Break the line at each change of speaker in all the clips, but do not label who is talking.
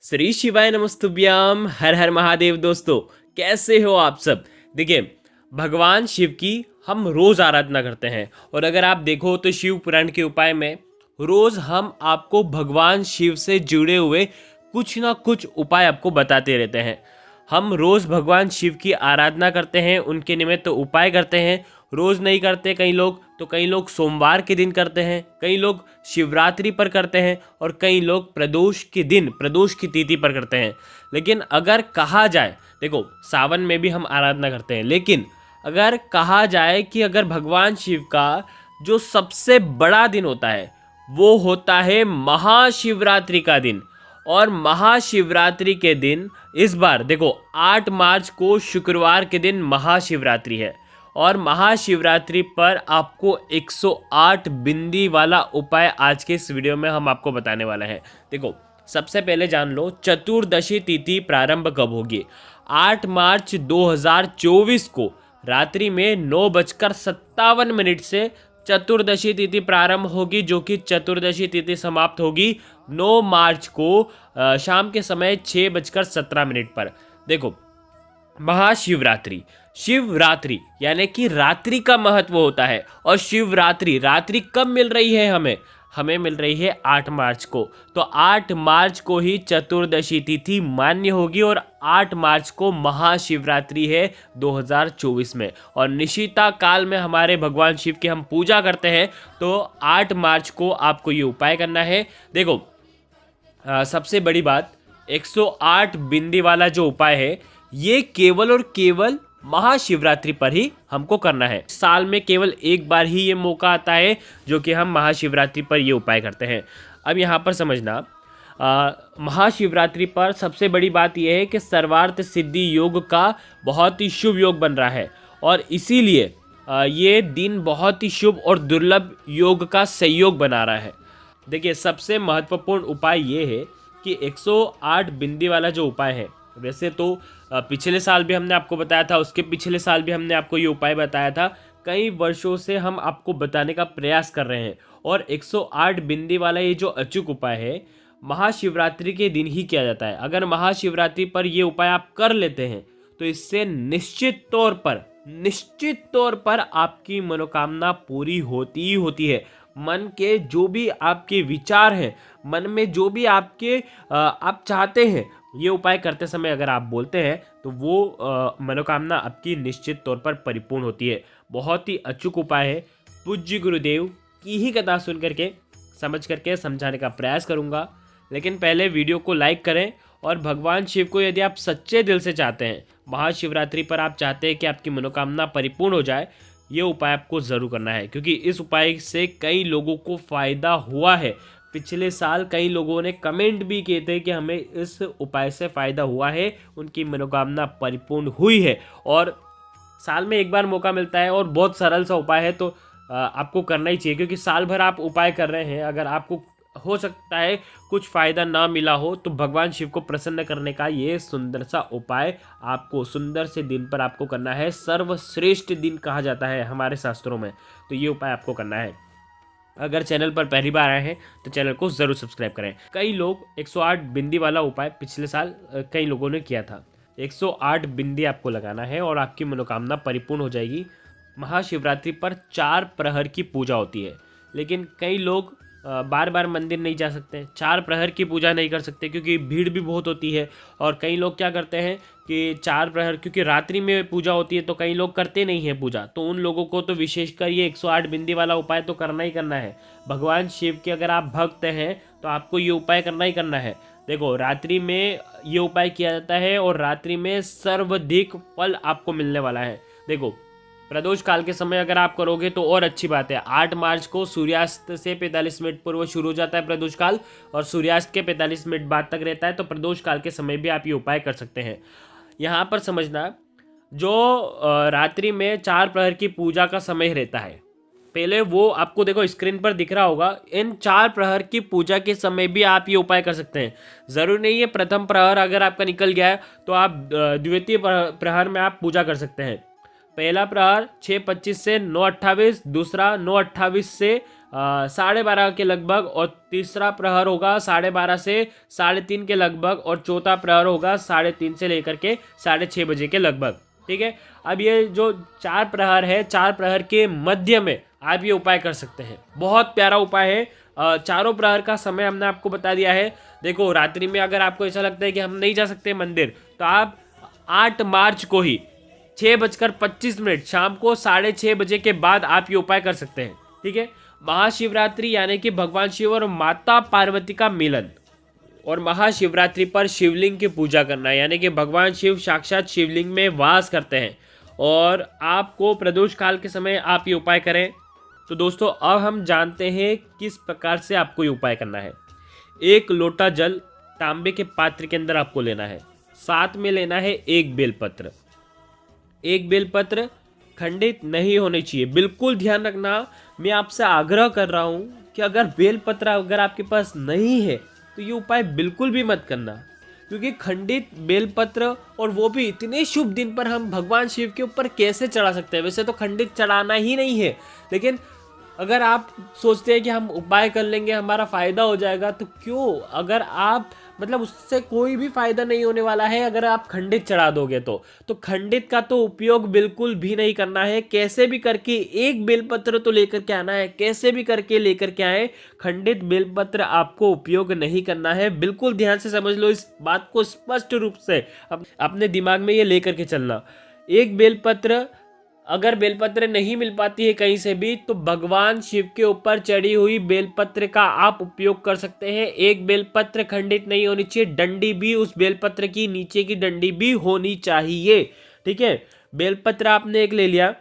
श्री शिवाय नमस्तुभ्यम। हर हर महादेव। दोस्तों, कैसे हो आप सब। देखिए, भगवान शिव की हम रोज़ आराधना करते हैं और अगर आप देखो तो शिव पुराण के उपाय में रोज़ हम आपको भगवान शिव से जुड़े हुए कुछ ना कुछ उपाय आपको बताते रहते हैं। हम रोज़ भगवान शिव की आराधना करते हैं, उनके निमित्त उपाय करते हैं। रोज़ नहीं करते कई लोग, तो कई लोग सोमवार के दिन करते हैं, कई लोग शिवरात्रि पर करते हैं और कई लोग प्रदोष के दिन, प्रदोष की तिथि पर करते हैं। लेकिन अगर कहा जाए, देखो सावन में भी हम आराधना करते हैं, लेकिन अगर कहा जाए कि अगर भगवान शिव का जो सबसे बड़ा दिन होता है वो होता है महाशिवरात्रि का दिन। और महाशिवरात्रि के दिन इस बार देखो 8 मार्च को शुक्रवार के दिन महाशिवरात्रि है और महाशिवरात्रि पर आपको 108 बिंदी वाला उपाय आज के इस वीडियो में हम आपको बताने वाले हैं। देखो, सबसे पहले जान लो चतुर्दशी तिथि प्रारंभ कब होगी। 8 मार्च 2024 को रात्रि में 9:57 से चतुर्दशी तिथि प्रारंभ होगी, जो कि चतुर्दशी तिथि समाप्त होगी 9 मार्च को शाम के समय 6:17 पर। देखो, महाशिवरात्रि, शिवरात्रि यानी कि रात्रि का महत्व होता है और शिवरात्रि रात्रि कब मिल रही है हमें मिल रही है 8 मार्च को। तो 8 मार्च को ही चतुर्दशी तिथि मान्य होगी और 8 मार्च को महाशिवरात्रि है 2024 में। और निशिता काल में हमारे भगवान शिव की हम पूजा करते हैं, तो 8 मार्च को आपको ये उपाय करना है। देखो, सबसे बड़ी बात, 108 बिंदी वाला जो उपाय है ये केवल और केवल महाशिवरात्रि पर ही हमको करना है। साल में केवल एक बार ही ये मौका आता है जो कि हम महाशिवरात्रि पर ये उपाय करते हैं। अब यहाँ पर समझना, महाशिवरात्रि पर सबसे बड़ी बात यह है कि सर्वार्थ सिद्धि योग का बहुत ही शुभ योग बन रहा है और इसीलिए ये दिन बहुत ही शुभ और दुर्लभ योग का संयोग बना रहा है। देखिए, सबसे महत्वपूर्ण उपाय ये है कि 108 बिंदी वाला जो उपाय है, वैसे तो पिछले साल भी हमने आपको बताया था, उसके पिछले साल भी हमने आपको ये उपाय बताया था। कई वर्षों से हम आपको बताने का प्रयास कर रहे हैं और 108 बिंदी वाला ये जो अचूक उपाय है महाशिवरात्रि के दिन ही किया जाता है। अगर महाशिवरात्रि पर ये उपाय आप कर लेते हैं तो इससे निश्चित तौर पर आपकी मनोकामना पूरी होती ही होती है। मन के जो भी आपके विचार हैं, मन में जो भी आपके आप चाहते हैं, ये उपाय करते समय अगर आप बोलते हैं तो वो मनोकामना आपकी निश्चित तौर पर परिपूर्ण होती है। बहुत ही अचूक उपाय है। पूज्य गुरुदेव की ही कथा सुन करके, समझ करके समझाने का प्रयास करूँगा। लेकिन पहले वीडियो को लाइक करें और भगवान शिव को यदि आप सच्चे दिल से चाहते हैं, महाशिवरात्रि पर आप चाहते हैं कि आपकी मनोकामना परिपूर्ण हो जाए, ये उपाय आपको ज़रूर करना है, क्योंकि इस उपाय से कई लोगों को फ़ायदा हुआ है। पिछले साल कई लोगों ने कमेंट भी किए थे कि हमें इस उपाय से फ़ायदा हुआ है, उनकी मनोकामना परिपूर्ण हुई है। और साल में एक बार मौका मिलता है और बहुत सरल सा उपाय है, तो आपको करना ही चाहिए, क्योंकि साल भर आप उपाय कर रहे हैं। अगर आपको हो सकता है कुछ फ़ायदा ना मिला हो, तो भगवान शिव को प्रसन्न करने का ये सुंदर सा उपाय आपको सुंदर से दिन पर आपको करना है। सर्वश्रेष्ठ दिन कहा जाता है हमारे शास्त्रों में, तो ये उपाय आपको करना है। अगर चैनल पर पहली बार आए हैं तो चैनल को ज़रूर सब्सक्राइब करें। कई लोग 108 बिंदी वाला उपाय पिछले साल कई लोगों ने किया था। 108 बिंदी आपको लगाना है और आपकी मनोकामना परिपूर्ण हो जाएगी। महाशिवरात्रि पर 4 प्रहर की पूजा होती है, लेकिन कई लोग बार बार मंदिर नहीं जा सकते, 4 प्रहर की पूजा नहीं कर सकते क्योंकि भीड़ भी बहुत होती है। और कई लोग क्या करते हैं कि 4 प्रहर, क्योंकि रात्रि में पूजा होती है तो कई लोग करते नहीं हैं पूजा, तो उन लोगों को तो विशेषकर ये 108 बिंदी वाला उपाय तो करना ही करना है। भगवान शिव के अगर आप भक्त हैं तो आपको ये उपाय करना ही करना है। देखो, रात्रि में ये उपाय किया जाता है और रात्रि में सर्वाधिक फल आपको मिलने वाला है। देखो, प्रदोष काल के समय अगर आप करोगे तो और अच्छी बात है। 8 मार्च को सूर्यास्त से 45 मिनट पूर्व शुरू हो जाता है प्रदोष काल और सूर्यास्त के 45 मिनट बाद तक रहता है, तो प्रदोष काल के समय भी आप ये उपाय कर सकते हैं। यहाँ पर समझना, जो रात्रि में 4 प्रहर की पूजा का समय रहता है, पहले वो आपको देखो स्क्रीन पर दिख रहा होगा। इन 4 प्रहर की पूजा के समय भी आप ये उपाय कर सकते हैं। ज़रूरी नहीं है प्रथम प्रहर अगर आपका निकल गया है तो आप द्वितीय प्रहर में आप पूजा कर सकते हैं। पहला प्रहर 6:25 से 9:28, दूसरा 9:28 से 12:30 के लगभग, और तीसरा प्रहर होगा 12:30 से 3:30 के लगभग, और चौथा प्रहर होगा 3:30 से लेकर के 6:30 बजे के लगभग। ठीक है, अब ये जो 4 प्रहर है, 4 प्रहर के मध्य में आप ये उपाय कर सकते हैं। बहुत प्यारा उपाय है। चारों प्रहर का समय हमने आपको बता दिया है। देखो, रात्रि में अगर आपको ऐसा लगता है कि हम नहीं जा सकते मंदिर, तो आप 8 मार्च को ही 6:25 शाम को 6:30 बजे के बाद आप ये उपाय कर सकते हैं। ठीक है, महाशिवरात्रि यानी कि भगवान शिव और माता पार्वती का मिलन, और महाशिवरात्रि पर शिवलिंग की पूजा करना, यानी कि भगवान शिव साक्षात शिवलिंग में वास करते हैं, और आपको प्रदोष काल के समय आप ये उपाय करें। तो दोस्तों, अब हम जानते हैं किस प्रकार से आपको ये उपाय करना है। 1 लोटा जल तांबे के पात्र के अंदर आपको लेना है। साथ में लेना है 1 बेलपत्र। 1 बेलपत्र खंडित नहीं होने चाहिए। बिल्कुल ध्यान रखना, मैं आपसे आग्रह कर रहा हूँ कि अगर बेलपत्र अगर आपके पास नहीं है तो ये उपाय बिल्कुल भी मत करना, क्योंकि खंडित बेलपत्र, और वो भी इतने शुभ दिन पर, हम भगवान शिव के ऊपर कैसे चढ़ा सकते हैं। वैसे तो खंडित चढ़ाना ही नहीं है, लेकिन अगर आप सोचते हैं कि हम उपाय कर लेंगे हमारा फ़ायदा हो जाएगा, तो क्यों, अगर आप मतलब उससे कोई भी फ़ायदा नहीं होने वाला है अगर आप खंडित चढ़ा दोगे तो खंडित का तो उपयोग बिल्कुल भी नहीं करना है। कैसे भी करके 1 बेलपत्र तो लेकर के आना है, कैसे भी करके लेकर के आए। खंडित बेलपत्र आपको उपयोग नहीं करना है। बिल्कुल ध्यान से समझ लो, इस बात को स्पष्ट रूप से अपने दिमाग में ये लेकर के चलना। 1 बेलपत्र, अगर बेलपत्र नहीं मिल पाती है कहीं से भी, तो भगवान शिव के ऊपर चढ़ी हुई बेलपत्र का आप उपयोग कर सकते हैं। 1 बेलपत्र खंडित नहीं होनी चाहिए, डंडी भी उस बेलपत्र की नीचे की डंडी भी होनी चाहिए। ठीक है, बेलपत्र आपने 1 ले लिया,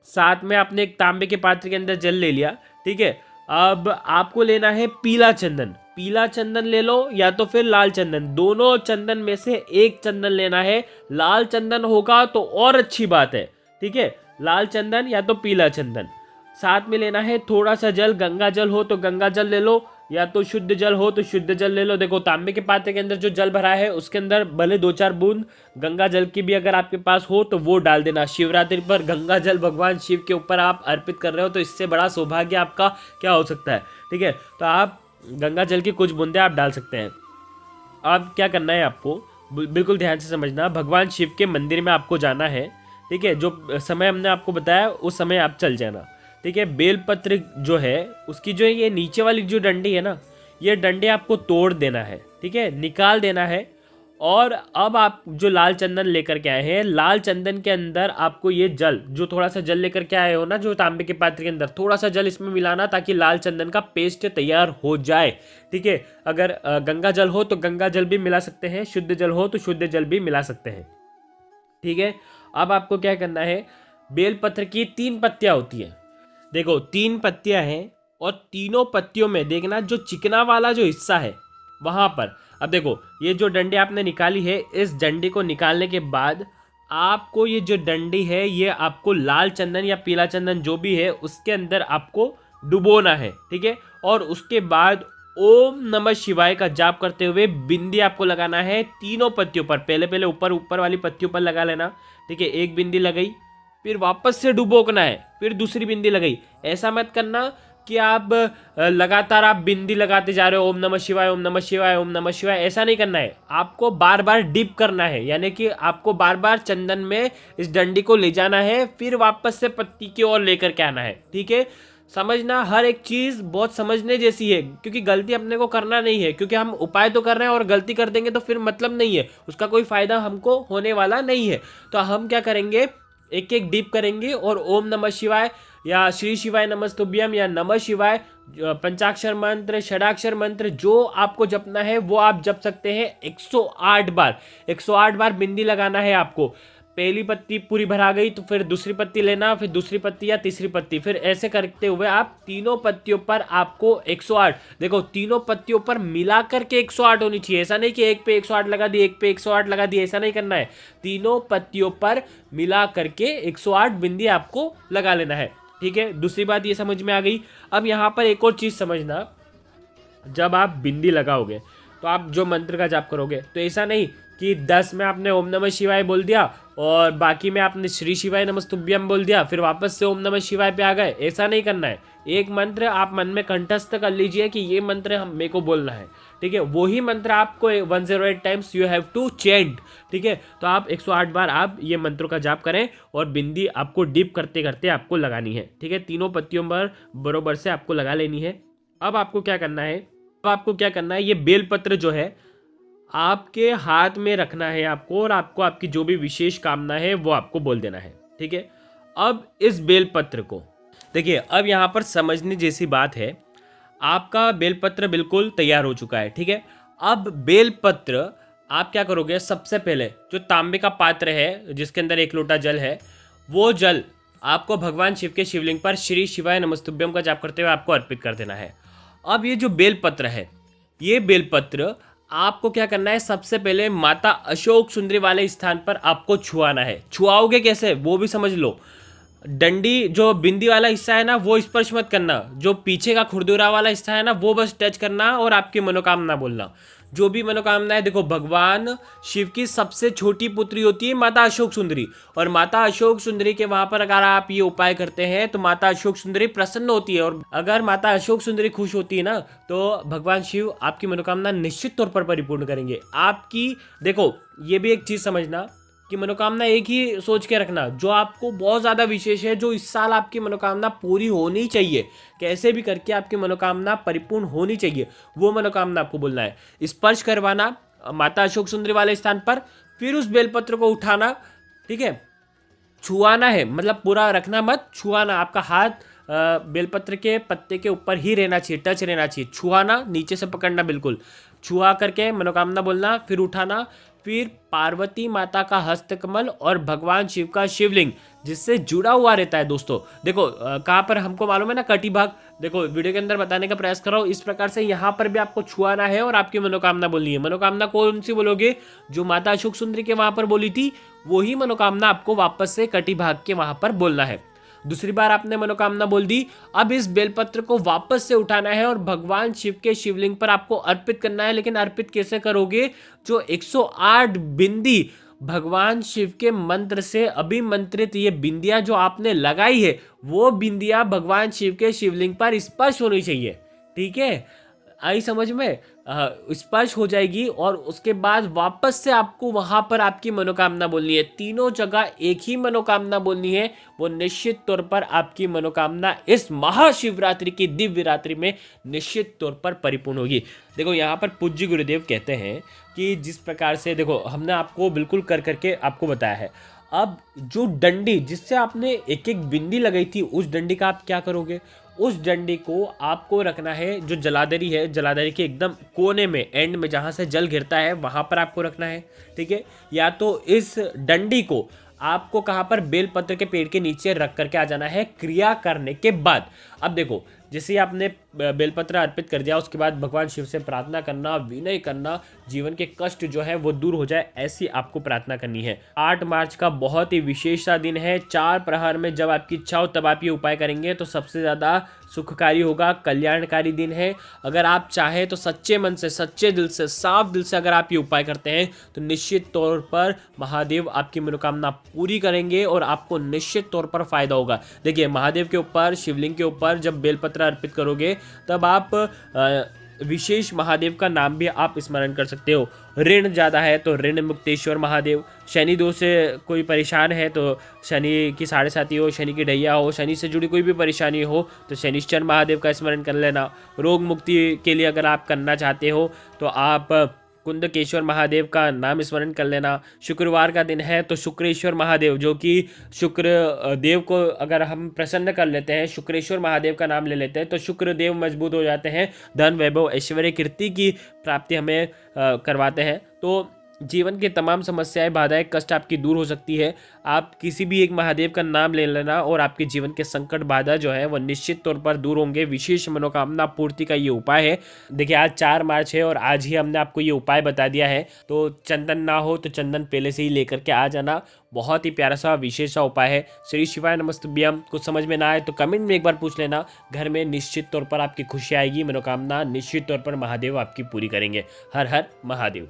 साथ में आपने 1 तांबे के पात्र के अंदर जल ले लिया। ठीक है, अब आपको लेना है पीला चंदन। पीला चंदन ले लो या तो फिर लाल चंदन, दोनों चंदन में से 1 चंदन लेना है। लाल चंदन होगा तो और अच्छी बात है। ठीक है, लाल चंदन या तो पीला चंदन। साथ में लेना है थोड़ा सा जल, गंगा जल हो तो गंगा जल ले लो, या तो शुद्ध जल हो तो शुद्ध जल ले लो। देखो, तांबे के पात्र के अंदर जो जल भरा है उसके अंदर भले 2-4 बूंद गंगा जल की भी अगर आपके पास हो तो वो डाल देना। शिवरात्रि पर गंगा जल भगवान शिव के ऊपर आप अर्पित कर रहे हो, तो इससे बड़ा सौभाग्य आपका क्या हो सकता है। ठीक है, तो आप गंगा जल की कुछ बूंदें आप डाल सकते हैं। अब क्या करना है आपको, बिल्कुल ध्यान से समझना। भगवान शिव के मंदिर में आपको जाना है। ठीक है, जो समय हमने आपको बताया उस समय आप चल जाना। ठीक है, बेलपत्र जो है उसकी जो ये नीचे वाली जो डंडी है ना, ये डंडे आपको तोड़ देना है। ठीक है, निकाल देना है। और अब आप जो लाल चंदन लेकर के आए हैं, लाल चंदन के अंदर आपको ये जल, जो थोड़ा सा जल लेकर के आए हो ना, जो तांबे के पात्र के अंदर, थोड़ा सा जल इसमें मिलाना ताकि लाल चंदन का पेस्ट तैयार हो जाए। ठीक है, अगर गंगा जल हो तो गंगा जल भी मिला सकते हैं, शुद्ध जल हो तो शुद्ध जल भी मिला सकते हैं। ठीक है, अब आपको क्या करना है, बेलपत्र की 3 पत्तियां होती हैं। देखो, 3 पत्तियां हैं, और तीनों पत्तियों में देखना जो चिकना वाला जो हिस्सा है वहां पर। अब देखो, ये जो डंडी आपने निकाली है, इस डंडी को निकालने के बाद आपको ये जो डंडी है ये आपको लाल चंदन या पीला चंदन जो भी है उसके अंदर आपको डुबोना है। ठीक है, और उसके बाद ओम नमः शिवाय का जाप करते हुए बिंदी आपको लगाना है तीनों पत्तियों पर। पहले ऊपर वाली पत्तियों पर लगा लेना। ठीक है, 1 बिंदी लगाई, फिर वापस से डुबोकना है, फिर दूसरी बिंदी लगाई। ऐसा मत करना कि आप लगातार आप बिंदी लगाते जा रहे हो, ओम नमः शिवाय ओम नमः शिवाय ओम नमः शिवाय। ऐसा नहीं करना है, आपको बार बार डिप करना है, यानी कि आपको बार बार चंदन में इस डंडी को ले जाना है, फिर वापस से पत्ती की ओर लेकर के आना है। ठीक है, समझना, हर एक चीज़ बहुत समझने जैसी है, क्योंकि गलती अपने को करना नहीं है। क्योंकि हम उपाय तो कर रहे हैं और गलती कर देंगे तो फिर मतलब नहीं है, उसका कोई फ़ायदा हमको होने वाला नहीं है। तो हम क्या करेंगे, एक एक डीप करेंगे और ओम नमः शिवाय या श्री शिवाय नमस्तुभ्यम या नमः शिवाय, पंचाक्षर मंत्र, षडाक्षर मंत्र जो आपको जपना है वो आप जप सकते हैं 108 बार। 108 बार बिंदी लगाना है आपको। पहली पत्ती पूरी भरा गई तो फिर दूसरी पत्ती लेना, फिर दूसरी पत्ती या तीसरी पत्ती, फिर ऐसे करते हुए आप तीनों पत्तियों पर आपको 108, देखो तीनों पत्तियों पर मिला करके 108 होनी चाहिए। ऐसा नहीं कि एक पे 108 लगा दी, एक पे 108 लगा दी, ऐसा नहीं करना है। तीनों पत्तियों पर मिला करके 108 बिंदी आपको लगा लेना है। ठीक है, दूसरी बात ये समझ में आ गई। अब यहाँ पर एक और चीज़ समझना, जब आप बिंदी लगाओगे तो आप जो मंत्र का जाप करोगे तो ऐसा नहीं कि 10 में आपने ओम नमः शिवाय बोल दिया और बाकी में आपने श्री शिवाय नमस्तुभ्यम बोल दिया, फिर वापस से ओम नमः शिवाय पे आ गए। ऐसा नहीं करना है। एक मंत्र आप मन में कंठस्थ कर लीजिए कि ये मंत्र हम मेरे को बोलना है, ठीक है। वही मंत्र आपको 108 टाइम्स यू हैव टू चेंट, ठीक है। तो आप 108 बार आप ये मंत्रों का जाप करें और बिंदी आपको डिप करते करते आपको लगानी है, ठीक है। तीनों पत्तियों पर बरोबर से आपको लगा लेनी है। अब आपको क्या करना है, ये बेलपत्र जो है आपके हाथ में रखना है आपको, और आपको आपकी जो भी विशेष कामना है वो आपको बोल देना है, ठीक है। अब इस बेलपत्र को देखिए, अब यहाँ पर समझने जैसी बात है, आपका बेलपत्र बिल्कुल तैयार हो चुका है, ठीक है। अब बेलपत्र आप क्या करोगे, सबसे पहले जो तांबे का पात्र है जिसके अंदर 1 लोटा जल है, वो जल आपको भगवान शिव के शिवलिंग पर श्री शिवाय नमस्तुभ्यम का जाप करते हुए आपको अर्पित कर देना है। अब ये जो बेलपत्र है, ये बेलपत्र आपको क्या करना है, सबसे पहले माता अशोक सुंदरी वाले स्थान पर आपको छुआना है। छुआओगे कैसे वो भी समझ लो। डंडी जो बिंदी वाला हिस्सा है ना वो स्पर्श मत करना, जो पीछे का खुरदुरा वाला हिस्सा है ना वो बस टच करना और आपकी मनोकामना बोलना। जो भी मनोकामना है, देखो भगवान शिव की सबसे छोटी पुत्री होती है माता अशोक सुंदरी, और माता अशोक सुंदरी के वहां पर अगर आप ये उपाय करते हैं तो माता अशोक सुंदरी प्रसन्न होती है, और अगर माता अशोक सुंदरी खुश होती है ना तो भगवान शिव आपकी मनोकामना निश्चित तौर पर परिपूर्ण करेंगे आपकी। देखो ये भी एक चीज समझना कि मनोकामना एक ही सोच के रखना, जो आपको बहुत ज़्यादा विशेष है, जो इस साल आपकी मनोकामना पूरी होनी चाहिए, कैसे भी करके आपकी मनोकामना परिपूर्ण होनी चाहिए, वो मनोकामना आपको बोलना है। स्पर्श करवाना माता अशोक सुंदरी वाले स्थान पर, फिर उस बेलपत्र को उठाना, ठीक है। छुआना है, मतलब पूरा रखना मत, छुआना। आपका हाथ बेलपत्र के पत्ते के ऊपर ही रहना चाहिए, टच रहना चाहिए। छुआना, नीचे से पकड़ना, बिल्कुल छुआ करके मनोकामना बोलना, फिर उठाना, फिर पार्वती माता का हस्तकमल और भगवान शिव का शिवलिंग जिससे जुड़ा हुआ रहता है। दोस्तों देखो कहाँ पर हमको मालूम है ना, कटी भाग, देखो वीडियो के अंदर बताने का प्रयास कर रहा हूँ। इस प्रकार से यहाँ पर भी आपको छुआना है और आपकी मनोकामना बोलनी है। मनोकामना कौन सी बोलोगे, जो माता अशोक सुंदरी के वहां पर बोली थी वही मनोकामना आपको वापस से कटी भाग के वहां पर बोलना है। दूसरी बार आपने मनोकामना बोल दी। अब इस बेलपत्र को वापस से उठाना है और भगवान शिव के शिवलिंग पर आपको अर्पित करना है। लेकिन अर्पित कैसे करोगे, जो 108 बिंदी भगवान शिव के मंत्र से अभिमंत्रित ये बिंदियां जो आपने लगाई है, वो बिंदियां भगवान शिव के शिवलिंग पर स्पर्श होनी चाहिए, ठीक है। आई समझ में, स्पर्श हो जाएगी और उसके बाद वापस से आपको वहां पर आपकी मनोकामना बोलनी है। तीनों जगह एक ही मनोकामना बोलनी है, वो निश्चित तौर पर आपकी मनोकामना इस महाशिवरात्रि की दिव्य रात्रि में निश्चित तौर पर परिपूर्ण होगी। देखो यहाँ पर पूज्य गुरुदेव कहते हैं कि जिस प्रकार से, देखो हमने आपको बिल्कुल कर करके आपको बताया है। अब जो डंडी जिससे आपने एक एक बिंदी लगाई थी, उस डंडी का आप क्या करोगे, उस डंडी को आपको रखना है, जो जलाधरी है, जलाधरी के एकदम कोने में, एंड में जहाँ से जल गिरता है वहाँ पर आपको रखना है, ठीक है। या तो इस डंडी को आपको कहाँ पर, बेलपत्र के पेड़ के नीचे रख करके आ जाना है क्रिया करने के बाद। अब देखो जैसे आपने बेलपत्र अर्पित कर दिया, उसके बाद भगवान शिव से प्रार्थना करना, विनय करना, जीवन के कष्ट जो है वो दूर हो जाए, ऐसी आपको प्रार्थना करनी है। 8 मार्च का बहुत ही विशेष सा दिन है। 4 प्रहर में जब आपकी इच्छा हो तब आप ये उपाय करेंगे तो सबसे ज़्यादा सुखकारी होगा, कल्याणकारी दिन है। अगर आप चाहें तो सच्चे मन से, सच्चे दिल से, साफ दिल से अगर आप ये उपाय करते हैं तो निश्चित तौर पर महादेव आपकी मनोकामना पूरी करेंगे और आपको निश्चित तौर पर फायदा होगा। देखिए महादेव के ऊपर, शिवलिंग के ऊपर जब बेलपत्र अर्पित करोगे तब आप विशेष महादेव का नाम भी आप स्मरण कर सकते हो। ऋण ज़्यादा है तो ऋण मुक्तेश्वर महादेव, शनि दोष से कोई परेशान है तो शनि की 7.5 हो, शनि की ढैया हो, शनि से जुड़ी कोई भी परेशानी हो तो शनिश्चर महादेव का स्मरण कर लेना। रोग मुक्ति के लिए अगर आप करना चाहते हो तो आप कुंदकेश्वर महादेव का नाम स्मरण कर लेना। शुक्रवार का दिन है तो शुक्रेश्वर महादेव, जो कि शुक्र देव को अगर हम प्रसन्न कर लेते हैं, शुक्रेश्वर महादेव का नाम ले लेते हैं तो शुक्र देव मजबूत हो जाते हैं, धन वैभव ऐश्वर्य कीर्ति की प्राप्ति हमें करवाते हैं। तो जीवन की तमाम समस्याएं, बाधाएं, कष्ट आपकी दूर हो सकती है। आप किसी भी एक महादेव का नाम ले लेना और आपके जीवन के संकट बाधा जो है वो निश्चित तौर पर दूर होंगे। विशेष मनोकामना पूर्ति का ये उपाय है। देखिए आज 4 मार्च है और आज ही हमने आपको ये उपाय बता दिया है, तो चंदन ना हो तो चंदन पहले से ही लेकर के आ जाना। बहुत ही प्यारा सा विशेष सा उपाय है। श्री शिवाय नमस्तुभ्यम। कुछ समझ में ना आए तो कमेंट में एक बार पूछ लेना। घर में निश्चित तौर पर आपकी खुशी आएगी, मनोकामना निश्चित तौर पर महादेव आपकी पूरी करेंगे। हर हर महादेव।